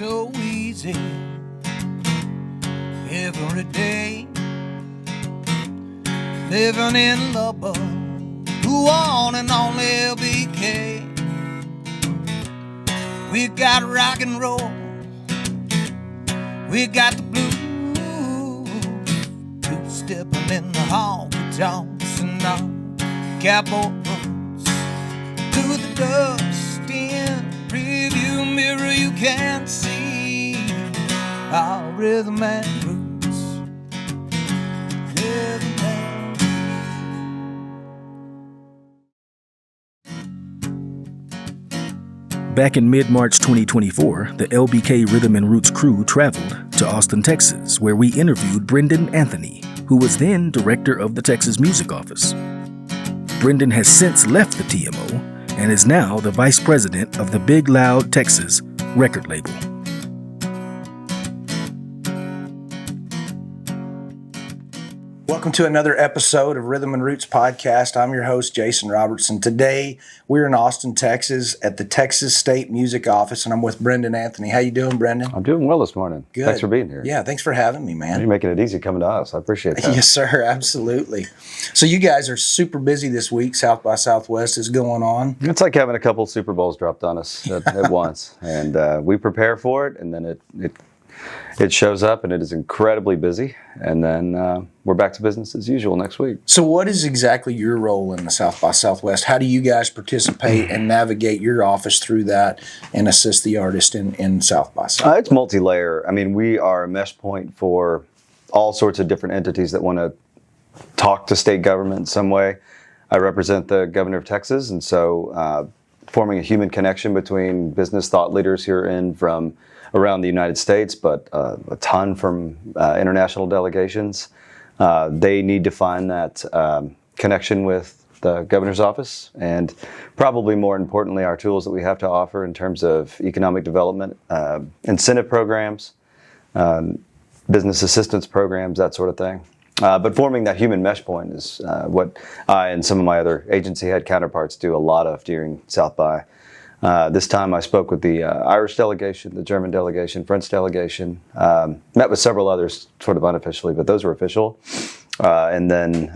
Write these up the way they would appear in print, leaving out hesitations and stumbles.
so easy every day. Living in love, who on and only LBK. We got rock and roll, we got the blues, two-stepping in the honky tonks and our cowboy boots. Through the dust in review mirror you can see our rhythm and roots. Rhythm and Back in mid-March 2024, the LBK Rhythm and Roots crew traveled to Austin, Texas, where we interviewed Brendon Anthony, who was then director of the Texas Music Office. Brendon has since left the TMO and is now the vice president of the Big Loud Texas record label. Welcome to another episode of Rhythm and Roots podcast. I'm your host, Jason Robertson. Today, we're in Austin, Texas at the Texas State Music Office, and I'm with Brendon Anthony. How you doing, Brendon? I'm doing well this morning. Good. Thanks for being here. Yeah, thanks for having me, man. You're making it easy coming to us. I appreciate that. Yes, sir. Absolutely. So you guys are super busy this week. South by Southwest is going on. It's like having a couple Super Bowls dropped on us at once. And we prepare for it, and then it shows up, and it is incredibly busy. And then we're back to business as usual next week. So what is exactly your role in the South by Southwest? How do you guys participate and navigate your office through that and assist the artist in South by Southwest? It's multi-layer. I mean, we are a mesh point for all sorts of different entities that want to talk to state government in some way. I represent the governor of Texas, and so forming a human connection between business thought leaders here from around the United States, but a ton from international delegations. They need to find that connection with the governor's office, and probably more importantly, our tools that we have to offer in terms of economic development, incentive programs, business assistance programs, that sort of thing. But forming that human mesh point is what I and some of my other agency head counterparts do a lot of during South by. This time I spoke with the Irish delegation, the German delegation, French delegation, met with several others sort of unofficially, but those were official. And then,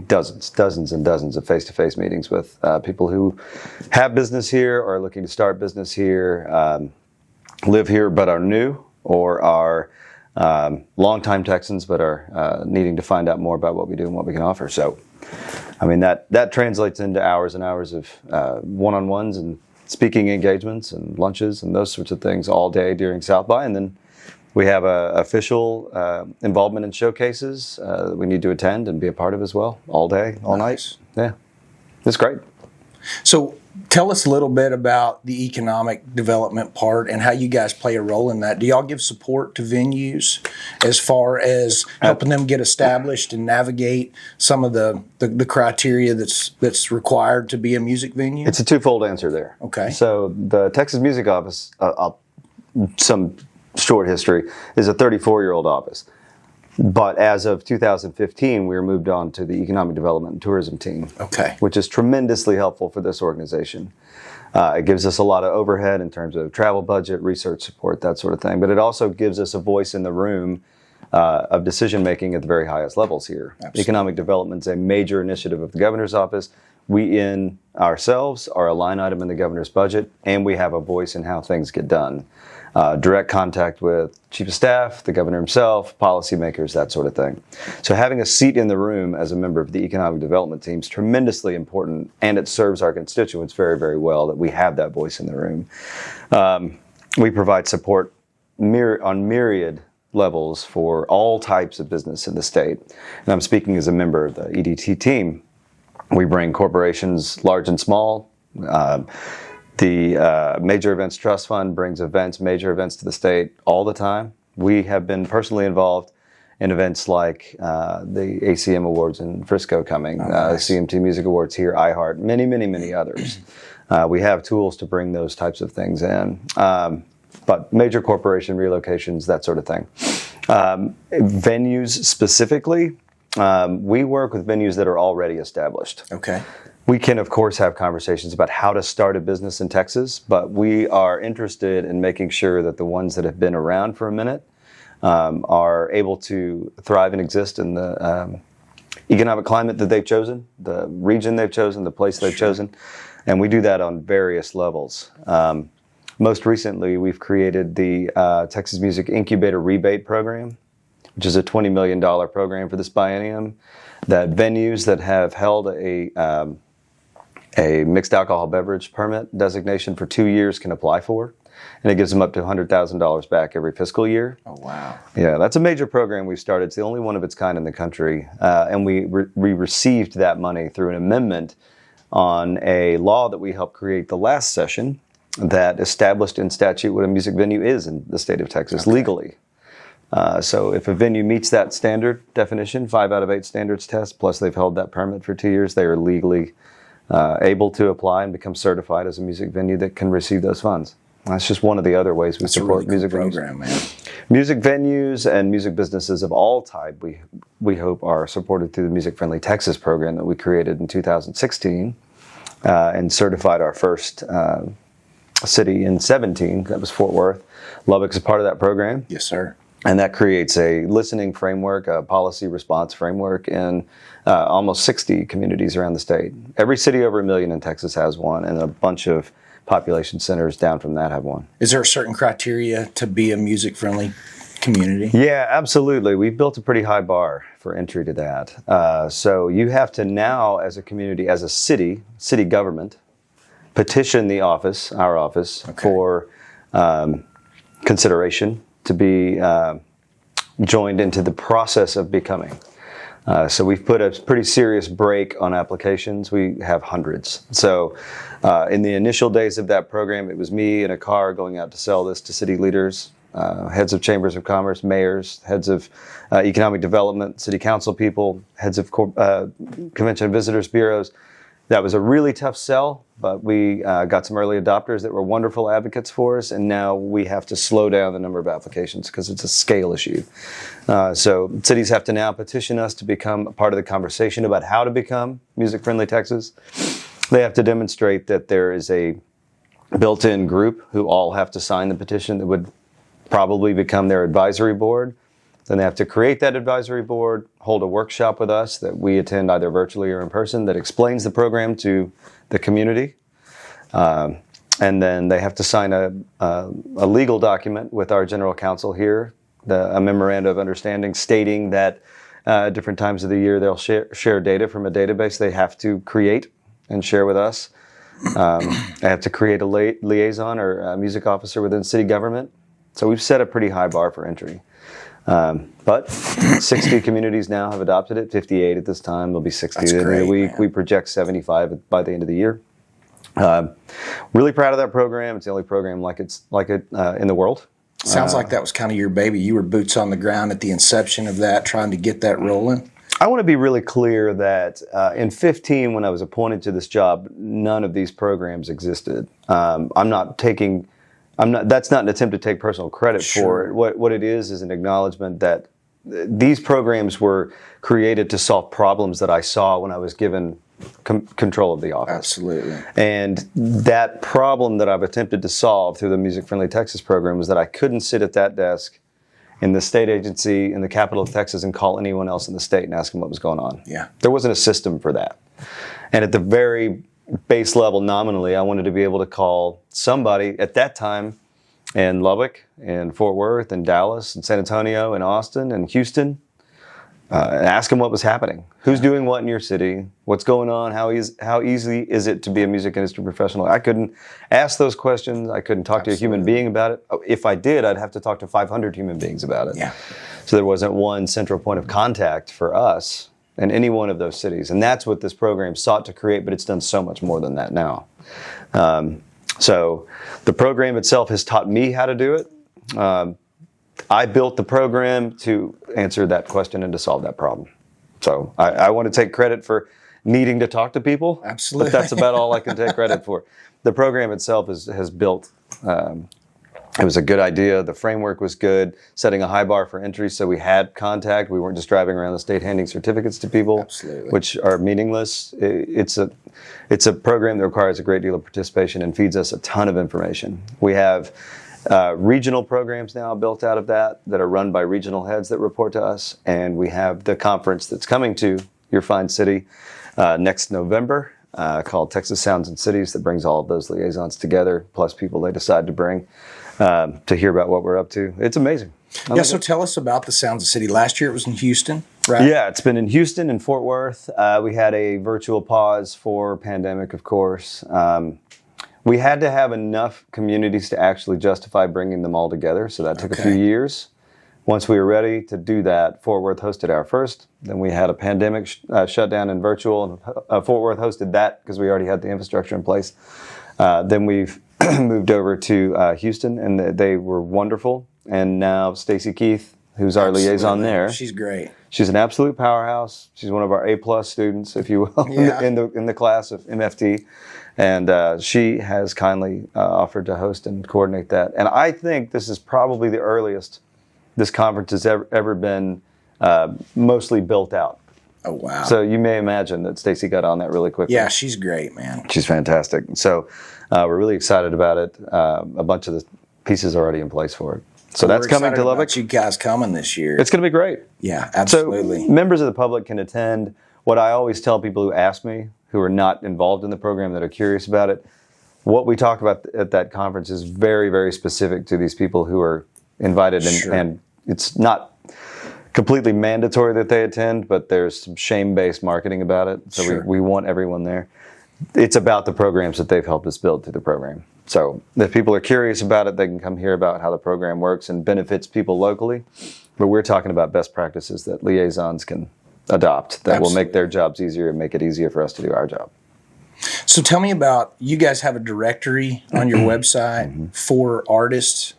dozens and dozens of face-to-face meetings with people who have business here or are looking to start business here, live here but are new, or are longtime Texans but are needing to find out more about what we do and what we can offer. So, I mean, that translates into hours and hours of one-on-ones and speaking engagements and lunches and those sorts of things all day during South by. And then we have official involvement in showcases that we need to attend and be a part of as well, all day, all night. Yeah, it's great. So tell us a little bit about the economic development part and how you guys play a role in that. Do y'all give support to venues as far as helping them get established and navigate some of the criteria that's required to be a music venue? It's a twofold answer there. Okay. So the Texas Music Office, some short history, is a 34-year-old office. But as of 2015, we were moved on to the Economic Development and Tourism team, okay, which is tremendously helpful for this organization. It gives us a lot of overhead in terms of travel budget, research support, that sort of thing. But it also gives us a voice in the room of decision-making at the very highest levels here. Absolutely. Economic development is a major initiative of the governor's office. We in ourselves are a line item in the governor's budget, and we have a voice in how things get done. Direct contact with chief of staff, the governor himself, policymakers, that sort of thing. So having a seat in the room as a member of the economic development team is tremendously important, and it serves our constituents very, very well that we have that voice in the room. We provide support on myriad levels for all types of business in the state. And I'm speaking as a member of the EDT team. We bring corporations large and small. The Major Events Trust Fund brings major events to the state all the time. We have been personally involved in events like the ACM Awards in Frisco coming, nice. CMT Music Awards here, iHeart, many, many, many others. We have tools to bring those types of things in. But major corporation relocations, that sort of thing. Venues specifically, we work with venues that are already established. Okay. We can, of course, have conversations about how to start a business in Texas, but we are interested in making sure that the ones that have been around for a minute are able to thrive and exist in the economic climate that they've chosen, the region they've chosen, the place they've chosen. And we do that on various levels. Most recently, we've created the Texas Music Incubator Rebate Program, which is a $20 million program for this biennium that venues that have held a mixed alcohol beverage permit designation for 2 years can apply for. And it gives them up to $100,000 back every fiscal year. Oh, wow. Yeah, that's a major program we started. It's the only one of its kind in the country. And we received that money through an amendment on a law that we helped create the last session that established in statute what a music venue is in the state of Texas legally. So if a venue meets that standard definition, 5 out of 8 standards test, plus they've held that permit for 2 years, they are legally able to apply and become certified as a music venue that can receive those funds. That's just one of the other ways we support music program, venues. Man. Music venues and music businesses of all type, we hope, are supported through the Music Friendly Texas program that we created in 2016 and certified our first city in 17. That was Fort Worth. Lubbock's a part of that program. Yes, sir. And that creates a listening framework, a policy response framework in almost 60 communities around the state. Every city over 1 million in Texas has one, and a bunch of population centers down from that have one. Is there a certain criteria to be a music-friendly community? Yeah, absolutely. We've built a pretty high bar for entry to that. So you have to now, as a community, as a city government, petition the office, our office, for consideration to be joined into the process of becoming. So we've put a pretty serious brake on applications. We have hundreds. So in the initial days of that program, it was me in a car going out to sell this to city leaders, heads of chambers of commerce, mayors, heads of economic development, city council people, heads of convention and visitors bureaus. That was a really tough sell, but we got some early adopters that were wonderful advocates for us, and now we have to slow down the number of applications because it's a scale issue. So cities have to now petition us to become a part of the conversation about how to become music-friendly Texas. They have to demonstrate that there is a built-in group who all have to sign the petition that would probably become their advisory board. Then they have to create that advisory board, hold a workshop with us that we attend either virtually or in person that explains the program to the community. And then they have to sign a legal document with our general counsel here, a memorandum of understanding stating that at different times of the year they'll share data from a database they have to create and share with us. They have to create a liaison or a music officer within city government. So we've set a pretty high bar for entry. But 60 communities now have adopted it, 58 at this time. There'll be 60 That's at the end of the great, week. man. We project 75 by the end of the year. Really proud of that program. It's the only program like it in the world. Sounds like that was kind of your baby. You were boots on the ground at the inception of that, trying to get that rolling. I want to be really clear that in 15, when I was appointed to this job, none of these programs existed. That's not an attempt to take personal credit for it. What it is an acknowledgement that these programs were created to solve problems that I saw when I was given control of the office. Absolutely. And that problem that I've attempted to solve through the Music Friendly Texas program was that I couldn't sit at that desk in the state agency in the capital of Texas and call anyone else in the state and ask them what was going on. Yeah. There wasn't a system for that. And at the very base level, nominally, I wanted to be able to call somebody at that time in Lubbock, in Fort Worth, in Dallas, in San Antonio, in Austin, and Houston, and ask them what was happening. Who's doing what in your city? What's going on? How easy is it to be a music industry professional? I couldn't ask those questions. I couldn't talk to a human being about it. If I did, I'd have to talk to 500 human beings about it. Yeah. So there wasn't one central point of contact for us in any one of those cities. And that's what this program sought to create, but it's done so much more than that now. So the program itself has taught me how to do it. I built the program to answer that question and to solve that problem. So I want to take credit for needing to talk to people. Absolutely. But that's about all I can take credit for. The program itself has built It was a good idea. The framework was good, setting a high bar for entry, so we had contact. We weren't just driving around the state handing certificates to people, Absolutely. which are meaningless. It's a program that requires a great deal of participation and feeds us a ton of information. We have regional programs now built out of that are run by regional heads that report to us, and we have the conference that's coming to your fine city next November called Texas Sounds and Cities, that brings all of those liaisons together, plus people they decide to bring to hear about what we're up to. It's amazing. So tell us about the Sounds of City. Last year it was in Houston, right? Yeah, it's been in Houston and Fort Worth. We had a virtual pause for pandemic, of course. We had to have enough communities to actually justify bringing them all together, so that took a few years. Once we were ready to do that, Fort Worth hosted our first. Then we had a pandemic shutdown in virtual, and Fort Worth hosted that because we already had the infrastructure in place. Then we've moved over to Houston, and they were wonderful. And now Stacy Keith, who's our liaison there. She's great. She's an absolute powerhouse. She's one of our A+ students, if you will, in the class of MFT. And she has kindly offered to host and coordinate that. And I think this is probably the earliest this conference has ever been mostly built out. Oh, wow. So you may imagine that Stacy got on that really quickly. Yeah, she's great, man. She's fantastic. So we're really excited about it. A bunch of the pieces are already in place for it. So that's coming to Lubbock. You guys coming this year? It's going to be great. Yeah, absolutely. So members of the public can attend. What I always tell people who ask me, who are not involved in the program, that are curious about it, what we talk about at that conference is very, very specific to these people who are invited. And it's not completely mandatory that they attend, but there's some shame-based marketing about it. So we want everyone there. It's about the programs that they've helped us build through the program. So if people are curious about it, they can come hear about how the program works and benefits people locally. But we're talking about best practices that liaisons can adopt that will make their jobs easier and make it easier for us to do our job. So tell me about, you guys have a directory on your website for artists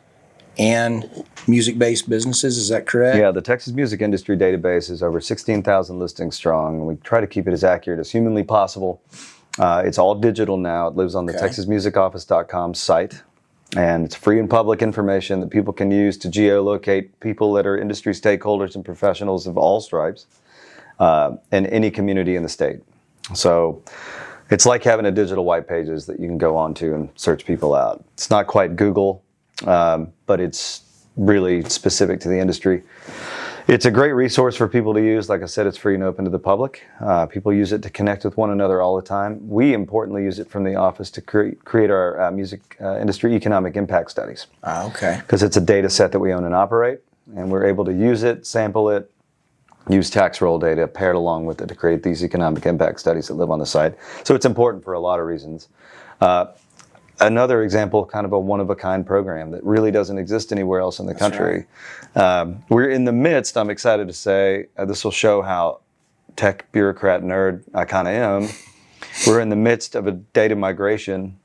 and music-based businesses, is that correct? Yeah, the Texas Music Industry Database is over 16,000 listings strong, and we try to keep it as accurate as humanly possible. It's all digital now. It lives on the texasmusicoffice.com site, and it's free and public information that people can use to geolocate people that are industry stakeholders and professionals of all stripes in any community in the state. So it's like having a digital white pages that you can go onto and search people out. It's not quite Google, but it's really specific to the industry. It's a great resource for people to use. Like I said, it's free and open to the public. People use it to connect with one another all the time. We importantly use it from the office to create our music industry economic impact studies. Because it's a data set that we own and operate, and we're able to use it, sample it, use tax roll data paired along with it to create these economic impact studies that live on the site. So it's important for a lot of reasons. Another example, kind of a one-of-a-kind program that really doesn't exist anywhere else in the country. Right. We're in the midst, I'm excited to say, this will show how tech bureaucrat nerd I kind of am. We're in the midst of a data migration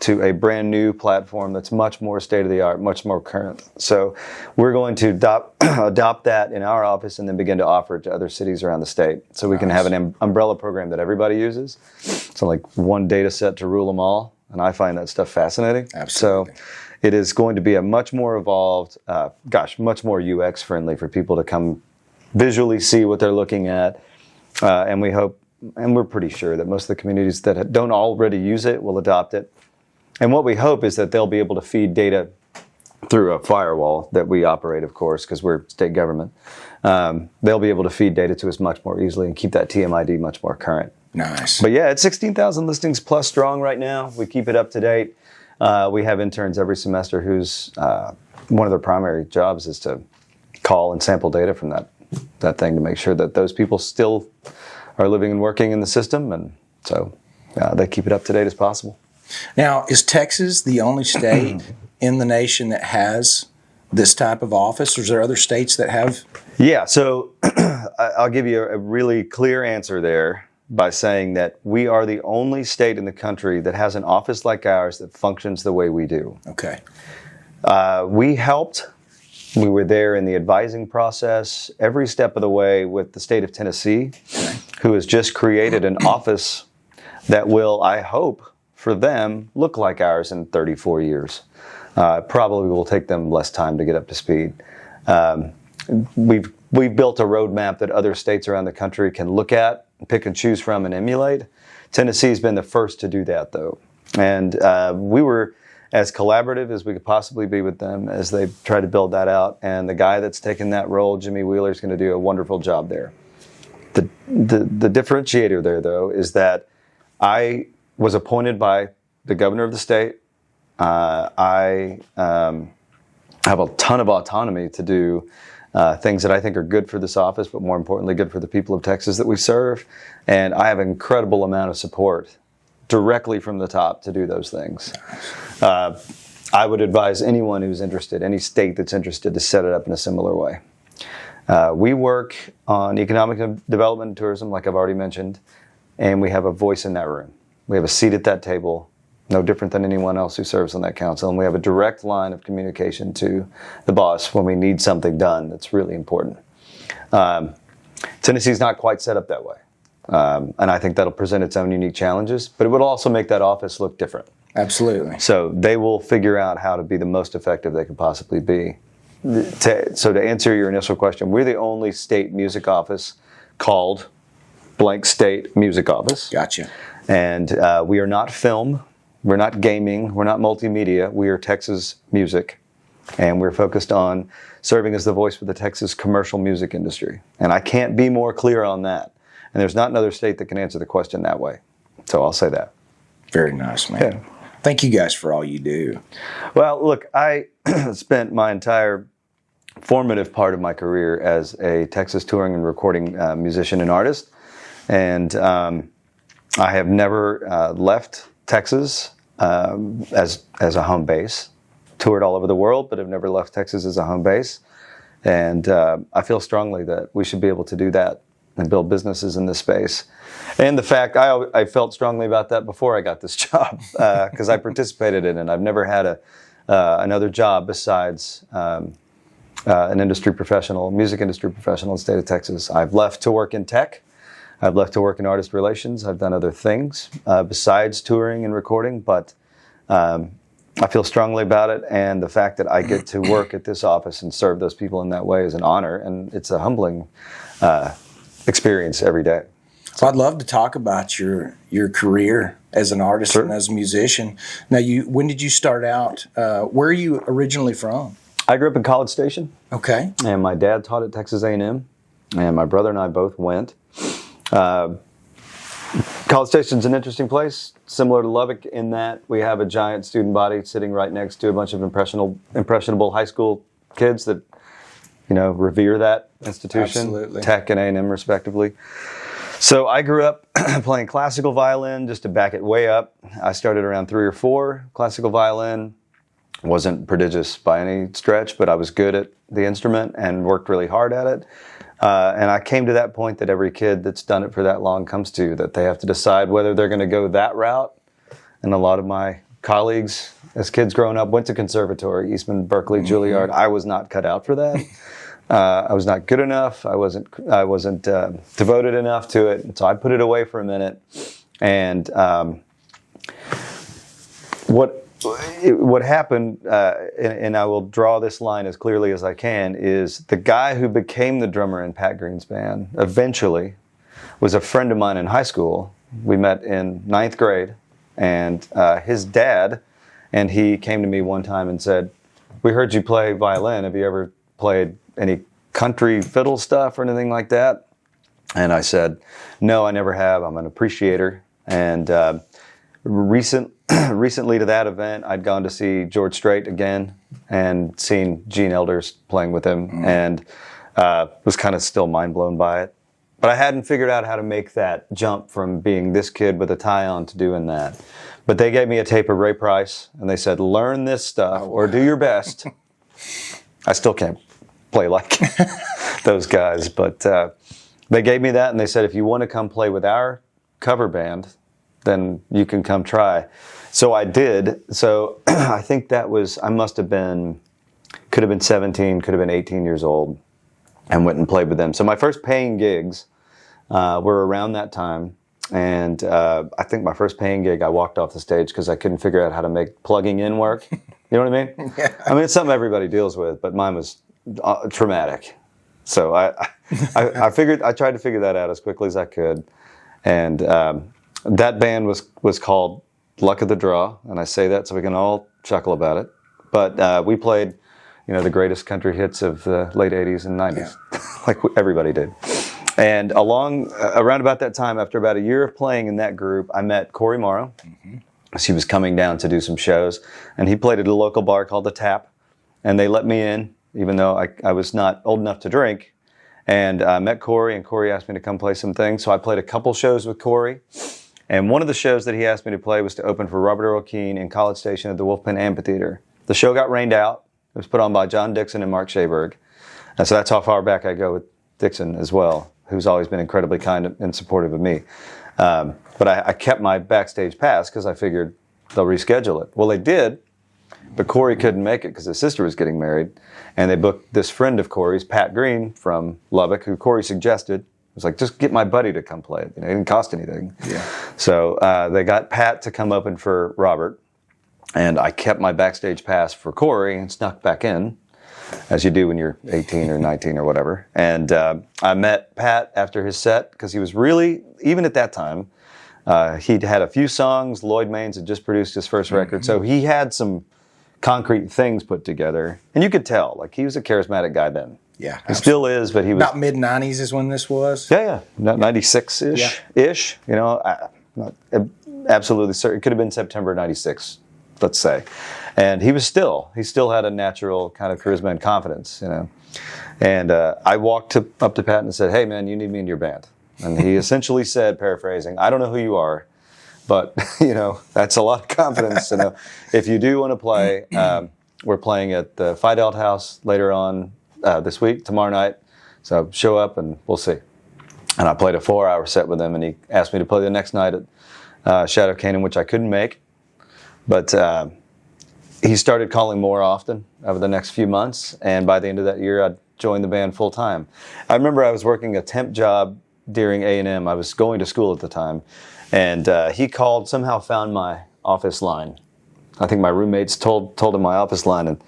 to a brand new platform that's much more state-of-the-art, much more current. So we're going to adopt that in our office and then begin to offer it to other cities around the state. So we can have an umbrella program that everybody uses. So like one data set to rule them all. And I find that stuff fascinating. Absolutely. So it is going to be a much more evolved, much more UX friendly for people to come visually see what they're looking at. And we hope, and we're pretty sure that most of the communities that don't already use it will adopt it. And what we hope is that they'll be able to feed data through a firewall that we operate, of course, because we're state government. They'll be able to feed data to us much more easily and keep that TMID much more current. Nice. But yeah, it's 16,000 listings plus strong right now. We keep it up to date. We have interns every semester whose one of their primary jobs is to call and sample data from that thing to make sure that those people still are living and working in the system. And so they keep it up to date as possible. Now, is Texas the only state in the nation that has this type of office, or is there other states that have? Yeah, so I'll give you a really clear answer there by saying that we are the only state in the country that has an office like ours that functions the way we do. Okay. We helped. We were there in the advising process every step of the way with the state of Tennessee, who has just created an office that will, I hope, for them, look like ours in 34 years. probably will take them less time to get up to speed. We've built a roadmap that other states around the country can look at, pick and choose from, and emulate. Tennessee's been the first to do that, though. And we were as collaborative as we could possibly be with them as they try to build that out. And the guy that's taken that role, Jimmy Wheeler, is going to do a wonderful job there. The differentiator there, though, is that I was appointed by the governor of the state. I have a ton of autonomy to do things that I think are good for this office, but more importantly, good for the people of Texas that we serve. And I have an incredible amount of support directly from the top to do those things. I would advise anyone who's interested, any state that's interested, to set it up in a similar way. We work on economic development and tourism, like I've already mentioned, and we have a voice in that room. We have a seat at that table, no different than anyone else who serves on that council, and we have a direct line of communication to the boss when we need something done that's really important. Tennessee's not quite set up that way, and I think that'll present its own unique challenges, but it would also make that office look different. Absolutely. So they will figure out how to be the most effective they could possibly be. So to answer your initial question, we're the only state music office called blank state music office. Gotcha. And we are not film, we're not gaming, we're not multimedia, we are Texas music. And we're focused on serving as the voice for the Texas commercial music industry. And I can't be more clear on that. And there's not another state that can answer the question that way. So I'll say that. Very nice, man. Yeah. Thank you guys for all you do. Well, look, I spent my entire formative part of my career as a Texas touring and recording musician and artist. And I have never left Texas as a home base. Toured all over the world, but have never left Texas as a home base. And I feel strongly that we should be able to do that and build businesses in this space. And the fact, I felt strongly about that before I got this job, because I participated in it. I've never had another job besides an industry professional, music industry professional in the state of Texas. I've left to work in tech. I've left to work in artist relations. I've done other things besides touring and recording, but I feel strongly about it. And the fact that I get to work at this office and serve those people in that way is an honor, and it's a humbling experience every day. So I'd love to talk about your career as an artist Sure. and as a musician. Now, when did you start out? Where are you originally from? I grew up in College Station. Okay. And my dad taught at Texas A&M, and my brother and I both went. College Station's an interesting place, similar to Lubbock in that we have a giant student body sitting right next to a bunch of impressionable high school kids that, revere that institution, Absolutely. Tech and A&M respectively. So I grew up playing classical violin. Just to back it way up, I started around 3 or 4, classical violin. Wasn't prodigious by any stretch, but I was good at the instrument and worked really hard at it. And I came to that point that every kid that's done it for that long comes to, that they have to decide whether they're going to go that route. And a lot of my colleagues, as kids growing up, went to conservatory, Eastman, Berkeley, Juilliard. I was not cut out for that. I was not good enough. I wasn't devoted enough to it. And so I put it away for a minute. And what happened, and I will draw this line as clearly as I can, is the guy who became the drummer in Pat Green's band eventually was a friend of mine in high school. We met in 9th grade, and his dad and he came to me one time and said, "We heard you play violin. Have you ever played any country fiddle stuff or anything like that?" And I said, "No, I never have. I'm an appreciator." And recently to that event, I'd gone to see George Strait again and seen Gene Elders playing with him, and was kind of still mind blown by it. But I hadn't figured out how to make that jump from being this kid with a tie on to doing that. But they gave me a tape of Ray Price, and they said, "Learn this stuff or do your best." I still can't play like those guys, but they gave me that, and they said, "If you want to come play with our cover band, then you can come try." So I did. So I think that was, could have been 17, could have been 18 years old, and went and played with them. So my first paying gigs were around that time. And I think my first paying gig, I walked off the stage because I couldn't figure out how to make plugging in work. You know what I mean? Yeah. I mean, it's something everybody deals with, but mine was traumatic. So I figured, I tried to figure that out as quickly as I could. And that band was called Luck of the Draw. And I say that so we can all chuckle about it. But we played, the greatest country hits of the late 80s and 90s, like everybody did. And around about that time, after about a year of playing in that group, I met Corey Morrow. Mm-hmm. He was coming down to do some shows, and he played at a local bar called The Tap, and they let me in, even though I was not old enough to drink. And I met Corey, and Corey asked me to come play some things. So I played a couple shows with Corey, and one of the shows that he asked me to play was to open for Robert Earl Keen in College Station at the Wolfpen Amphitheater. The show got rained out. It was put on by John Dixon and Mark Shaberg. And so that's how far back I go with Dixon as well, who's always been incredibly kind and supportive of me. But I kept my backstage pass because I figured they'll reschedule it. Well, they did, but Corey couldn't make it because his sister was getting married. And they booked this friend of Corey's, Pat Green from Lubbock, who Corey suggested. It was like, just get my buddy to come play it. It didn't cost anything. Yeah. So they got Pat to come open for Robert. And I kept my backstage pass for Corey and snuck back in, as you do when you're 18 or 19 or whatever. And I met Pat after his set because he was really, even at that time, he'd had a few songs. Lloyd Maines had just produced his first record. Mm-hmm. So he had some concrete things put together. And you could tell, like, he was a charismatic guy then. Yeah. He still is, but he was... About mid-90s is when this was? Yeah. 96-ish. Yeah. Not absolutely certain. It could have been September 96, let's say. And he still had a natural kind of charisma and confidence, And I walked up to Pat and said, hey, man, you need me in your band. And he essentially said, paraphrasing, I don't know who you are, but, that's a lot of confidence. If you do want to play, we're playing at the Fidel House later on this week, tomorrow night. So show up and we'll see. And I played a 4-hour set with him, and he asked me to play the next night at Shadow Canyon, which I couldn't make. But he started calling more often over the next few months, and by the end of that year, I joined the band full time. I remember I was working a temp job during A&M. I was going to school at the time, and he called, somehow found my office line. I think my roommates told him my office line, and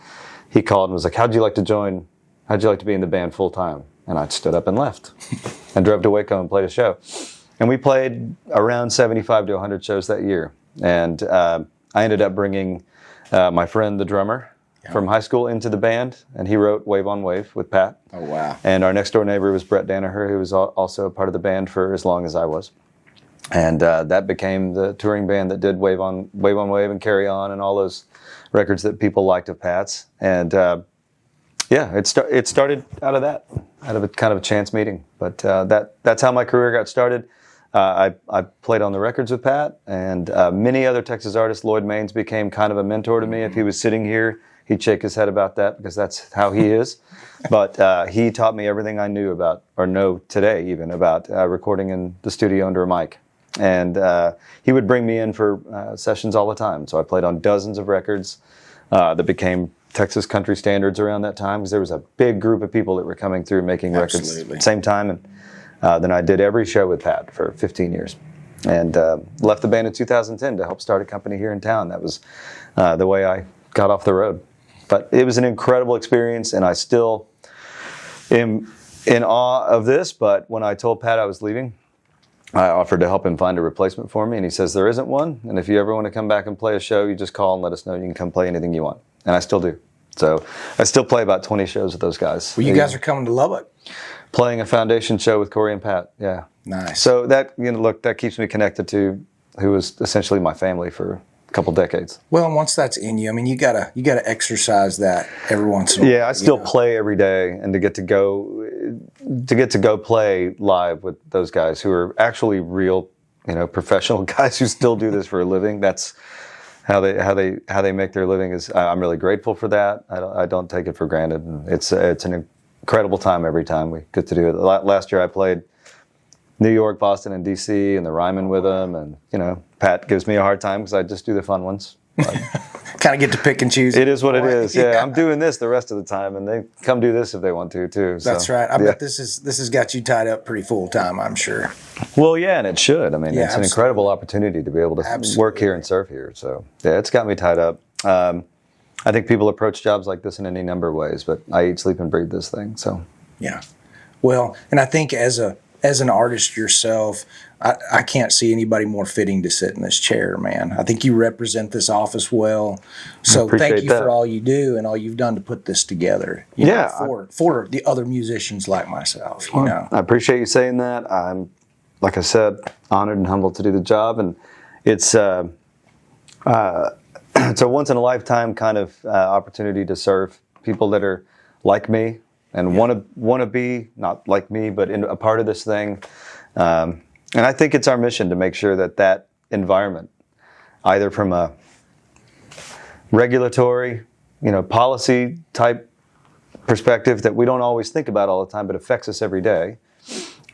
he called and was like, how'd you like to be in the band full time? And I stood up and left and drove to Waco and played a show. And we played around 75 to 100 shows that year. And I ended up bringing my friend, the drummer, from high school into the band, and he wrote Wave on Wave with Pat. Oh, wow. And our next door neighbor was Brett Danaher, who was also a part of the band for as long as I was. And that became the touring band that did Wave on Wave and Carry On and all those records that people liked of Pat's. And it started out of a kind of a chance meeting. But that's how my career got started. I played on the records with Pat, and many other Texas artists. Lloyd Maines became kind of a mentor to me. If he was sitting here, he'd shake his head about that because that's how he is. But he taught me everything I knew about, or know today even, about recording in the studio under a mic. And he would bring me in for sessions all the time. So I played on dozens of records that became Texas country standards around that time, because there was a big group of people that were coming through making records at the same time. And then I did every show with Pat for 15 years. And left the band in 2010 to help start a company here in town. That was the way I got off the road. But it was an incredible experience, and I still am in awe of this. But when I told Pat I was leaving, I offered to help him find a replacement for me, and he says there isn't one. And if you ever want to come back and play a show, you just call and let us know. You can come play anything you want. And I still do. So I still play about 20 shows with those guys. Well, you guys are coming to Lubbock. Playing a foundation show with Corey and Pat, yeah. Nice. So that, that keeps me connected to who was essentially my family for a couple decades. Well, and once that's in you, I mean, you gotta exercise that every once in a while. Yeah, I still play every day, and to get to go play live with those guys who are actually real, professional guys who still do this for a living. That's how they make their living. Is I'm really grateful for that. I don't take it for granted. And it's an incredible time every time we get to do it. Last year I played New York, Boston, and D.C. and the Ryman with them, and Pat gives me a hard time because I just do the fun ones. Kind of get to pick and choose. It is what it is. Yeah, I'm doing this the rest of the time, and they come do this if they want to too. So, that's right. I bet this has got you tied up pretty full time, I'm sure. Well, yeah, and it should. I mean, it's an incredible opportunity to be able to work here and serve here. So yeah, it's got me tied up. I think people approach jobs like this in any number of ways, but I eat, sleep, and breathe this thing. So yeah. Well, and I think as an artist yourself, I can't see anybody more fitting to sit in this chair, man. I think you represent this office well. So thank you for all you do and all you've done to put this together. You know, for the other musicians like myself. You know, I appreciate you saying that. I'm, like I said, honored and humbled to do the job, and it's it's a once in a lifetime kind of opportunity to serve people that are like me and want to be not like me, but a part of this thing. And I think it's our mission to make sure that environment, either from a regulatory, policy type perspective that we don't always think about all the time, but affects us every day,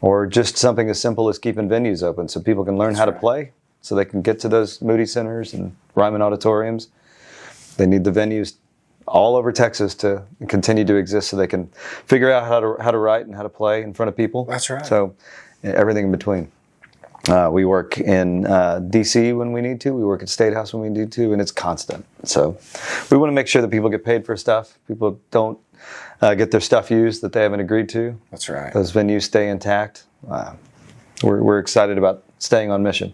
or just something as simple as keeping venues open so people can learn how to play, so they can get to those Moody Centers and Ryman auditoriums. They need the venues all over Texas to continue to exist so they can figure out how to write and how to play in front of people. That's right. So everything in between. We work in D.C. when we need to. We work at State House when we need to, and it's constant. So we want to make sure that people get paid for stuff. People don't get their stuff used that they haven't agreed to. That's right. Those venues stay intact. We're excited about staying on mission.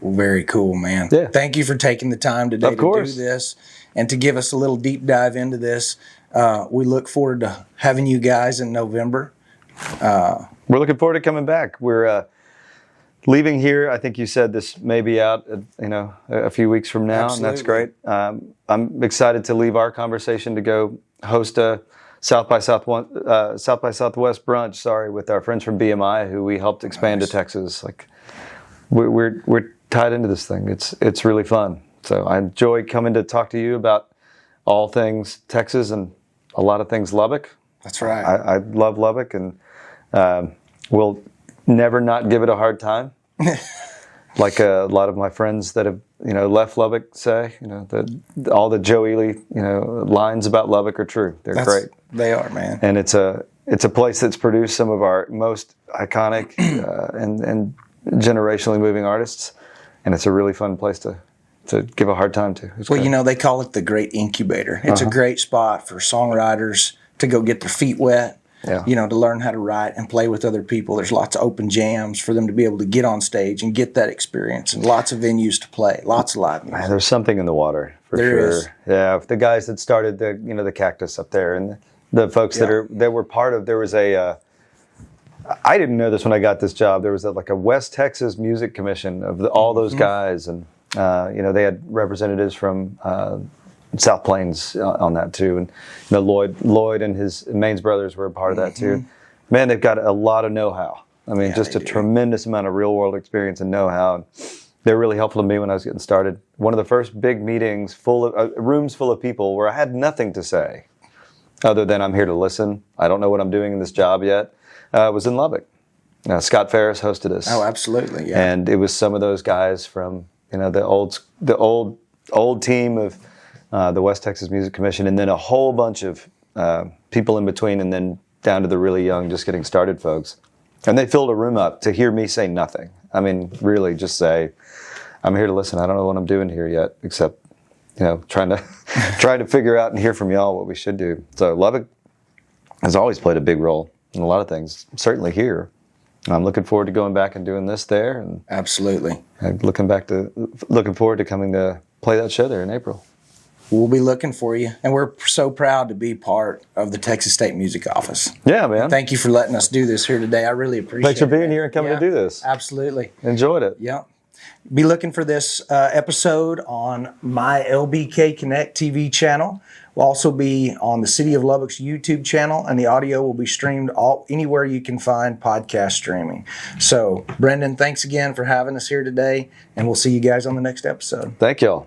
Well, very cool, man. Yeah. Thank you for taking the time today to do this and to give us a little deep dive into this. We look forward to having you guys in November. We're looking forward to coming back. We're leaving here. I think you said this may be out, a few weeks from now, Absolutely. and that's great. I'm excited to leave our conversation to go host a South by Southwest brunch. With our friends from BMI, who we helped expand to Texas. Like we're tied into this thing. It's really fun. So I enjoy coming to talk to you about all things Texas and a lot of things Lubbock. That's right. I love Lubbock, and we'll never not give it a hard time. Like a lot of my friends that have left Lubbock say, that all the Joe Ely lines about Lubbock are true. They're great. They are, man. And it's a place that's produced some of our most iconic and generationally moving artists, and it's a really fun place to give a hard time to. It's well, great. they call it the great incubator. It's a great spot for songwriters to go get their feet wet. Yeah. To learn how to write and play with other people. There's lots of open jams for them to be able to get on stage and get that experience, and lots of venues to play, lots of live music. Man, there's something in the water for there sure. Is. Yeah, the guys that started the Cactus up there, and the folks that were part of. There was I didn't know this when I got this job. There was a West Texas Music Commission of all those guys, and they had representatives from South Plains on that too, and Lloyd and his Maines brothers were a part of that too. Man, they've got a lot of know-how. I mean, just a tremendous amount of real-world experience and know-how. And they're really helpful to me when I was getting started. One of the first big meetings, rooms full of people, where I had nothing to say other than I'm here to listen. I don't know what I'm doing in this job yet. Was in Lubbock. Scott Ferris hosted us. Oh, absolutely, yeah. And it was some of those guys from the old team of the West Texas Music Commission, and then a whole bunch of people in between, and then down to the really young, just getting started folks. And they filled a room up to hear me say nothing. I mean, really just say, I'm here to listen. I don't know what I'm doing here yet, except, trying to figure out and hear from y'all what we should do. So Lubbock has always played a big role in a lot of things, certainly here. I'm looking forward to going back and doing this there. And absolutely. Looking forward to coming to play that show there in April. We'll be looking for you, and we're so proud to be part of the Texas State Music Office. Yeah, man. Thank you for letting us do this here today. I really appreciate it. Thanks for being here and coming to do this. Absolutely. Enjoyed it. Yeah. Be looking for this episode on my LBK Connect TV channel. We'll also be on the City of Lubbock's YouTube channel, and the audio will be streamed anywhere you can find podcast streaming. So, Brendon, thanks again for having us here today, and we'll see you guys on the next episode. Thank y'all.